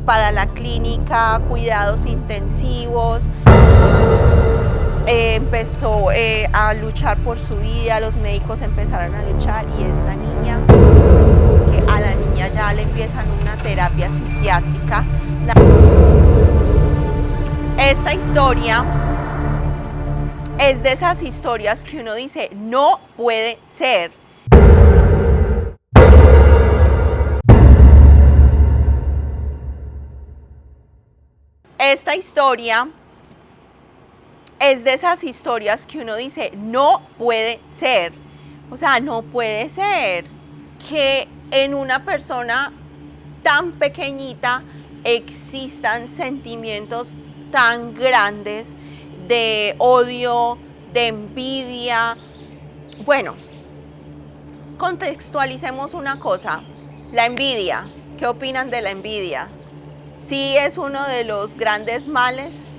para la clínica, cuidados intensivos. Empezó a luchar por su vida, los médicos empezaron a luchar y esta niña, es que a la niña ya le empiezan una terapia psiquiátrica. Esta historia es de esas historias que uno dice, no puede ser. Esta historia es de esas historias que uno dice, no puede ser. O sea, no puede ser que en una persona tan pequeñita existan sentimientos tan grandes de odio, de envidia. Bueno, contextualicemos una cosa. La envidia. ¿Qué opinan de la envidia? Sí es uno de los grandes males.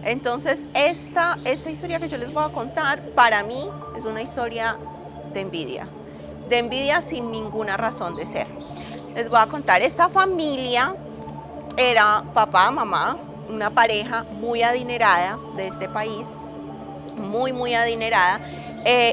Entonces, esta historia que yo les voy a contar, para mí, es una historia de envidia sin ninguna razón de ser. Les voy a contar, esta familia era papá, mamá, una pareja muy adinerada de este país, muy adinerada,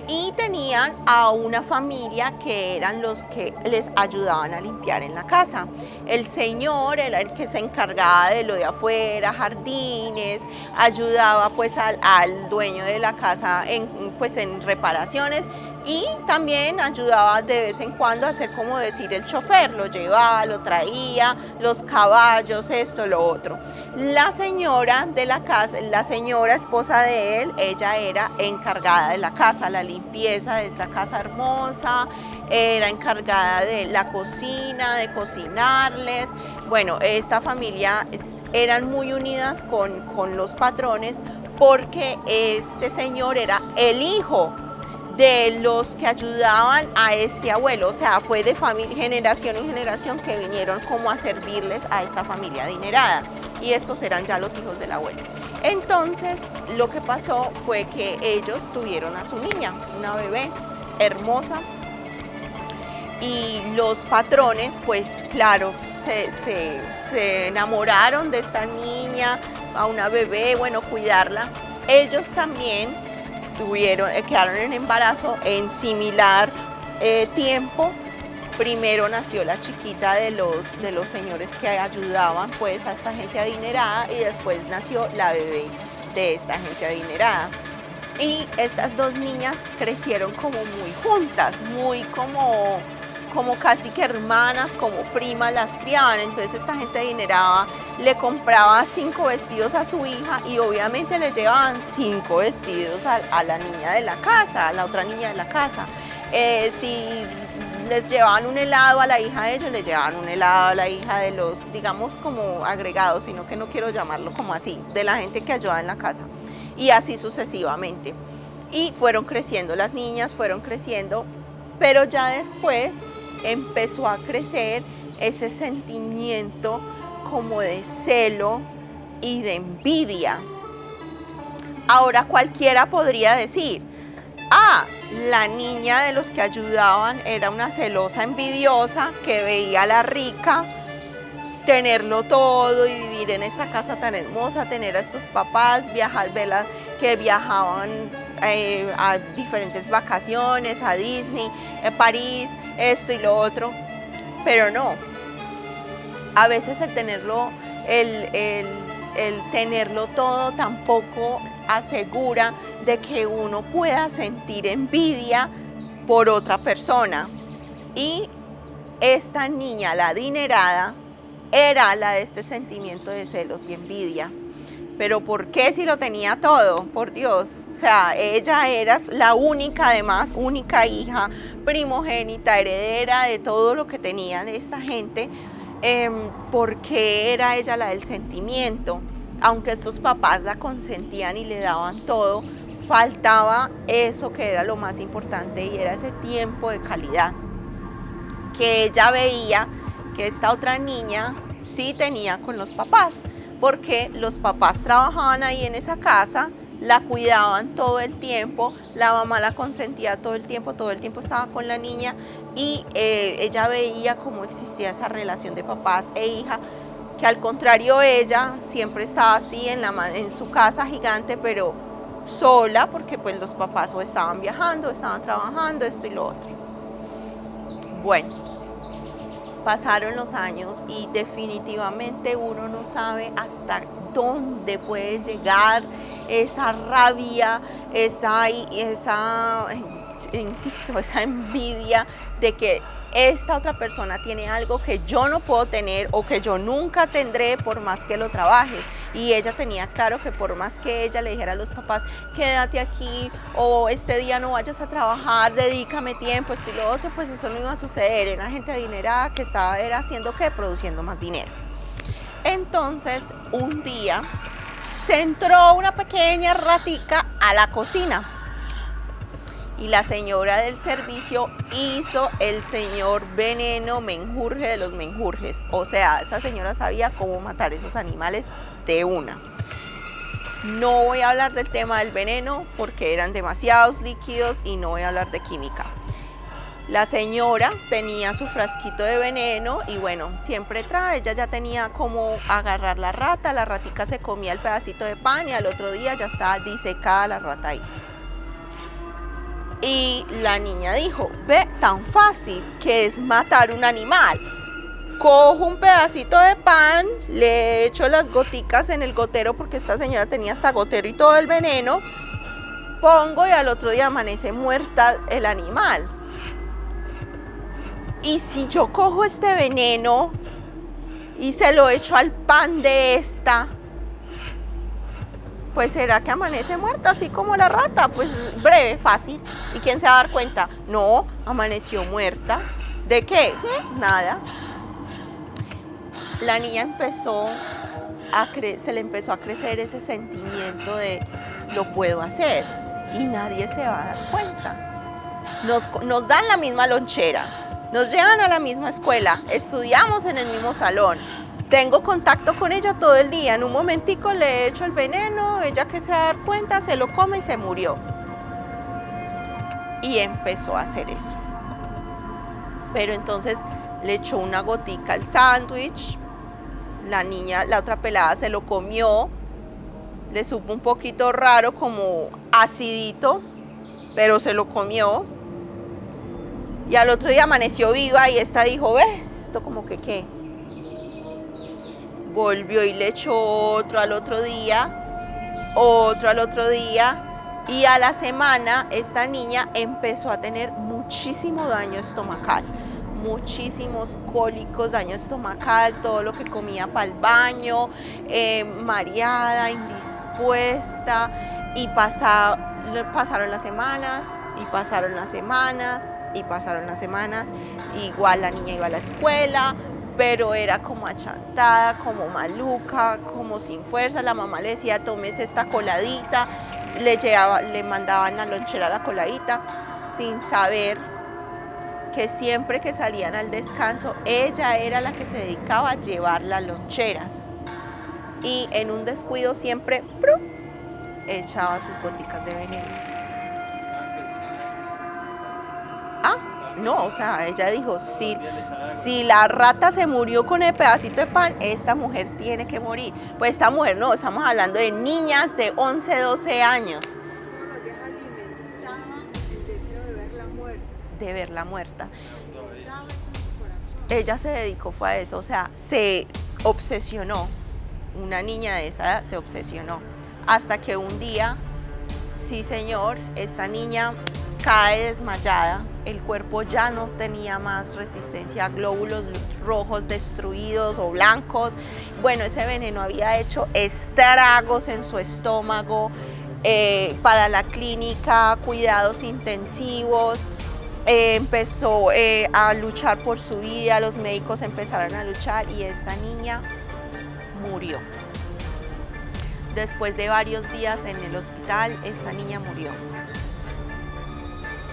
y tenían a una familia que eran los que les ayudaban a limpiar en la casa. El señor era el que se encargaba de lo de afuera, jardines, ayudaba pues al dueño de la casa en reparaciones, y también ayudaba de vez en cuando a hacer, como decir, el chofer, lo llevaba, lo traía, los caballos, esto, lo otro. La señora de la casa, la señora esposa de él, ella era encargada de la casa, la limpieza de esta casa hermosa, era encargada de la cocina, de cocinarles. Bueno, esta familia eran muy unidas con los patrones, porque este señor era el hijo de los que ayudaban a este abuelo, o sea, fue de familia, generación en generación, que vinieron como a servirles a esta familia adinerada, y estos eran ya los hijos del abuelo. Entonces, lo que pasó fue que ellos tuvieron a su niña, una bebé hermosa, y los patrones, pues claro, se enamoraron de esta niña, a una bebé, bueno, cuidarla. Ellos también quedaron en embarazo en similar tiempo. Primero nació la chiquita de los señores que ayudaban pues a esta gente adinerada, y después nació la bebé de esta gente adinerada. Y estas dos niñas crecieron como muy juntas, muy como casi que hermanas, como primas las criaban. Entonces esta gente adinerada le compraba 5 vestidos a su hija, y obviamente le llevaban 5 vestidos a la niña de la casa, a la otra niña de la casa. Si les llevaban un helado a la hija de ellos, le llevaban un helado a la hija de los, digamos, como agregados, sino que no quiero llamarlo como así, de la gente que ayuda en la casa, y así sucesivamente. Y fueron creciendo las niñas, fueron creciendo, pero ya después empezó a crecer ese sentimiento como de celo y de envidia. Ahora cualquiera podría decir, ah, la niña de los que ayudaban era una celosa envidiosa que veía a la rica tenerlo todo y vivir en esta casa tan hermosa, tener a estos papás, viajar, verlas que viajaban a diferentes vacaciones, a Disney, a París, esto y lo otro. Pero no, a veces el tenerlo todo tampoco asegura de que uno pueda sentir envidia por otra persona. Y esta niña, la adinerada, era la de este sentimiento de celos y envidia. Pero ¿por qué si lo tenía todo? Por Dios. O sea, ella era la única, además, única hija, primogénita, heredera de todo lo que tenían esta gente. ¿Por qué era ella la del sentimiento? Aunque estos papás la consentían y le daban todo, faltaba eso que era lo más importante, y era ese tiempo de calidad que ella veía que esta otra niña sí tenía con los papás, porque los papás trabajaban ahí en esa casa, la cuidaban todo el tiempo, la mamá la consentía todo el tiempo estaba con la niña, y ella veía cómo existía esa relación de papás e hija, que al contrario ella siempre estaba así en su casa gigante, pero sola, porque pues los papás o estaban viajando, o estaban trabajando, esto y lo otro. Bueno, pasaron los años y definitivamente uno no sabe hasta dónde puede llegar esa rabia, insisto, esa envidia de que esta otra persona tiene algo que yo no puedo tener o que yo nunca tendré por más que lo trabaje. Y ella tenía claro que por más que ella le dijera a los papás, quédate aquí o este día no vayas a trabajar, dedícame tiempo, esto y lo otro, pues eso no iba a suceder. Era gente adinerada que estaba haciendo ¿qué? Produciendo más dinero. Entonces, un día se entró una pequeña ratica a la cocina. Y la señora del servicio hizo el señor veneno menjurje de los menjurjes. O sea, esa señora sabía cómo matar esos animales de una. No voy a hablar del tema del veneno porque eran demasiados líquidos y no voy a hablar de química. La señora tenía su frasquito de veneno y bueno, siempre ella ya tenía como agarrar la ratica se comía el pedacito de pan y al otro día ya estaba disecada la rata ahí. Y la niña dijo, ve, tan fácil que es matar un animal. Cojo un pedacito de pan, le echo las goticas en el gotero, porque esta señora tenía hasta gotero y todo el veneno, pongo y al otro día amanece muerta el animal. Y si yo cojo este veneno y se lo echo al pan de esta, pues será que amanece muerta, así como la rata, pues breve, fácil. ¿Y quién se va a dar cuenta? No, amaneció muerta. ¿De qué? Nada. La niña se le empezó a crecer ese sentimiento de lo puedo hacer y nadie se va a dar cuenta. Nos dan la misma lonchera, nos llevan a la misma escuela, estudiamos en el mismo salón. Tengo contacto con ella todo el día, en un momentico le echo el veneno, ella que se va a dar cuenta, se lo come y se murió. Y empezó a hacer eso. Pero entonces le echó una gotica al sándwich, la otra pelada se lo comió, le supo un poquito raro, como acidito, pero se lo comió. Y al otro día amaneció viva y esta dijo, ve, esto como que qué. Volvió y le echó otro al otro día, y a la semana esta niña empezó a tener muchísimo daño estomacal, muchísimos cólicos, daño estomacal, todo lo que comía para el baño, mareada, indispuesta, y pasaron las semanas, igual la niña iba a la escuela, pero era como achantada, como maluca, como sin fuerza. La mamá le decía, tómese esta coladita, le mandaban la lonchera la coladita, sin saber que siempre que salían al descanso, ella era la que se dedicaba a llevar las loncheras. Y en un descuido siempre echaba sus goticas de veneno. No, o sea, ella dijo, si la rata se murió con el pedacito de pan, esta mujer tiene que morir. Pues esta mujer no, estamos hablando de niñas de 11, 12 años. Ella alimentaba el deseo de verla muerta. De verla muerta. Ella se dedicó fue a eso, o sea, se obsesionó. Una niña de esa edad se obsesionó. Hasta que un día, sí señor, esta niña cae desmayada, el cuerpo ya no tenía más resistencia a glóbulos rojos destruidos o blancos. Bueno, ese veneno había hecho estragos en su estómago, para la clínica, cuidados intensivos, empezó a luchar por su vida, los médicos empezaron a luchar y esta niña murió. Después de varios días en el hospital, esta niña murió.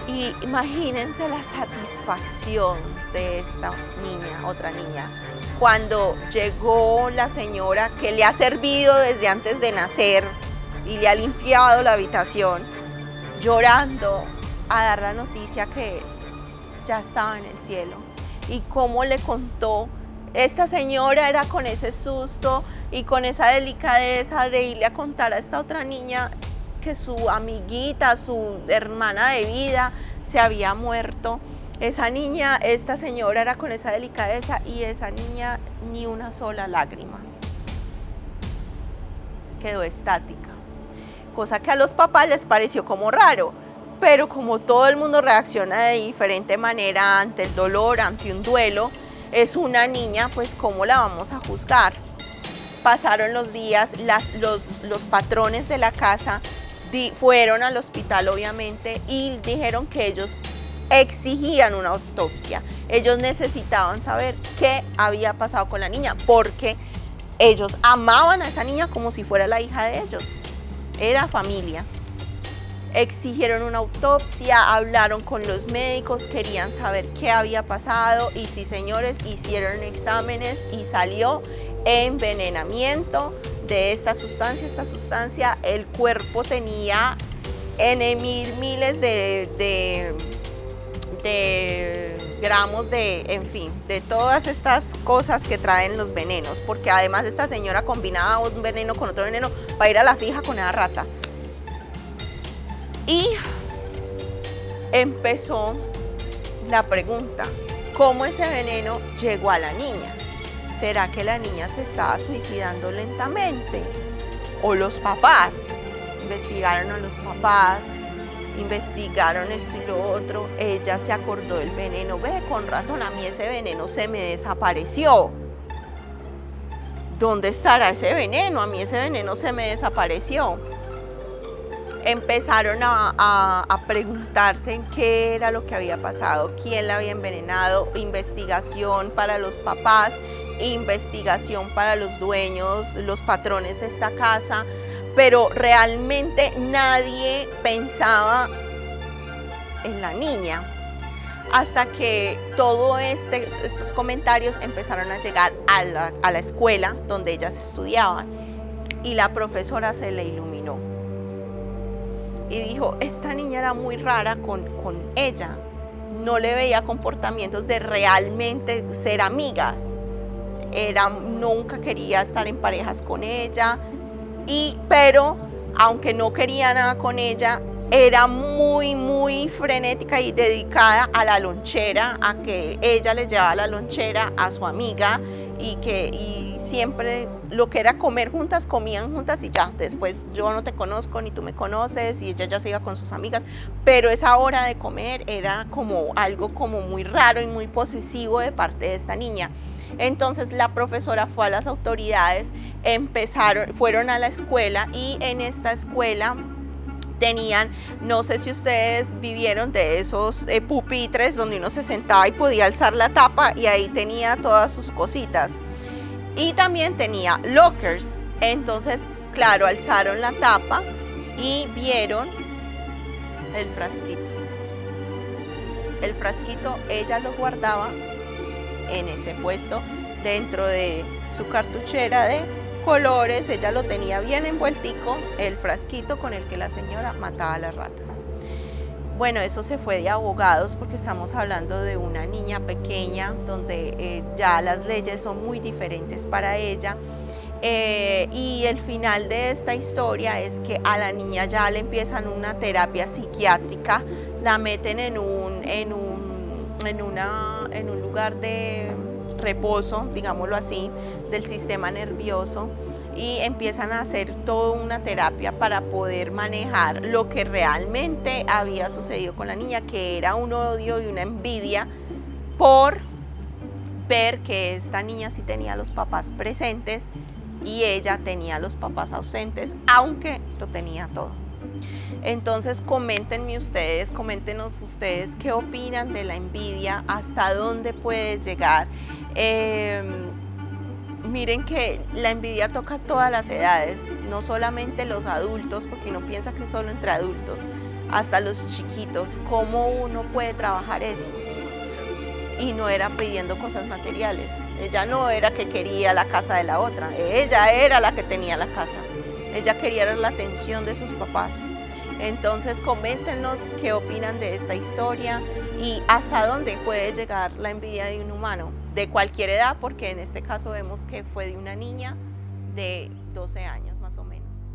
Y imagínense la satisfacción de esta niña, otra niña, cuando llegó la señora que le ha servido desde antes de nacer y le ha limpiado la habitación, llorando a dar la noticia que ya estaba en el cielo. Y cómo le contó Esta señora era con ese susto y con esa delicadeza de irle a contar a esta otra niña que su amiguita, su hermana de vida, se había muerto. Esa niña, esta señora era con esa delicadeza y esa niña ni una sola lágrima. Quedó estática. Cosa que a los papás les pareció como raro, pero como todo el mundo reacciona de diferente manera ante el dolor, ante un duelo, es una niña, pues ¿cómo la vamos a juzgar? Pasaron los días, los patrones de la casa fueron al hospital obviamente y dijeron que ellos exigían una autopsia. Ellos necesitaban saber qué había pasado con la niña porque ellos amaban a esa niña como si fuera la hija de ellos. Era familia. Exigieron una autopsia, hablaron con los médicos, querían saber qué había pasado y sí, señores, hicieron exámenes y salió envenenamiento de esta sustancia. Esta sustancia, el cuerpo tenía miles de gramos en fin, de todas estas cosas que traen los venenos, porque además esta señora combinaba un veneno con otro veneno para ir a la fija con esa rata. Y empezó la pregunta, ¿cómo ese veneno llegó a la niña? ¿Será que la niña se estaba suicidando lentamente? ¿O los papás? Investigaron a los papás, investigaron esto y lo otro. Ella se acordó del veneno. Ve, con razón, a mí ese veneno se me desapareció. ¿Dónde estará ese veneno? A mí ese veneno se me desapareció. Empezaron a preguntarse qué era lo que había pasado, quién la había envenenado, investigación para los papás, investigación para los dueños, los patrones de esta casa, pero realmente nadie pensaba en la niña, hasta que todos estos comentarios empezaron a llegar a la escuela donde ellas estudiaban y la profesora se le iluminó. Y dijo, esta niña era muy rara con ella, no le veía comportamientos de realmente ser amigas, nunca quería estar en parejas con ella, pero aunque no quería nada con ella, era muy frenética y dedicada a la lonchera, a que ella le llevaba la lonchera a su amiga y siempre lo que era comer juntas, comían juntas y ya, después yo no te conozco ni tú me conoces y ella ya se iba con sus amigas, pero esa hora de comer era como algo como muy raro y muy posesivo de parte de esta niña. Entonces la profesora fue a las autoridades, fueron a la escuela y en esta escuela tenían, no sé si ustedes vivieron de esos pupitres donde uno se sentaba y podía alzar la tapa y ahí tenía todas sus cositas. Y también tenía lockers. Entonces, claro, alzaron la tapa y vieron el frasquito. El frasquito ella lo guardaba en ese puesto dentro de su cartuchera de colores, ella lo tenía bien envueltico, el frasquito con el que la señora mataba a las ratas. Bueno, eso se fue de abogados porque estamos hablando de una niña pequeña donde ya las leyes son muy diferentes para ella. Y el final de esta historia es que a la niña ya le empiezan una terapia psiquiátrica, la meten en un lugar de reposo, digámoslo así, del sistema nervioso y empiezan a hacer toda una terapia para poder manejar lo que realmente había sucedido con la niña, que era un odio y una envidia por ver que esta niña sí tenía a los papás presentes y ella tenía a los papás ausentes, aunque lo tenía todo. Entonces coméntenos ustedes qué opinan de la envidia, hasta dónde puede llegar. Miren que la envidia toca todas las edades, no solamente los adultos, porque uno piensa que es solo entre adultos, hasta los chiquitos. ¿Cómo uno puede trabajar eso? Y no era pidiendo cosas materiales. Ella no era que quería la casa de la otra, ella era la que tenía la casa. Ella quería la atención de sus papás. Entonces coméntenos qué opinan de esta historia y hasta dónde puede llegar la envidia de un humano. de cualquier edad, porque en este caso vemos que fue de una niña de 12 años más o menos.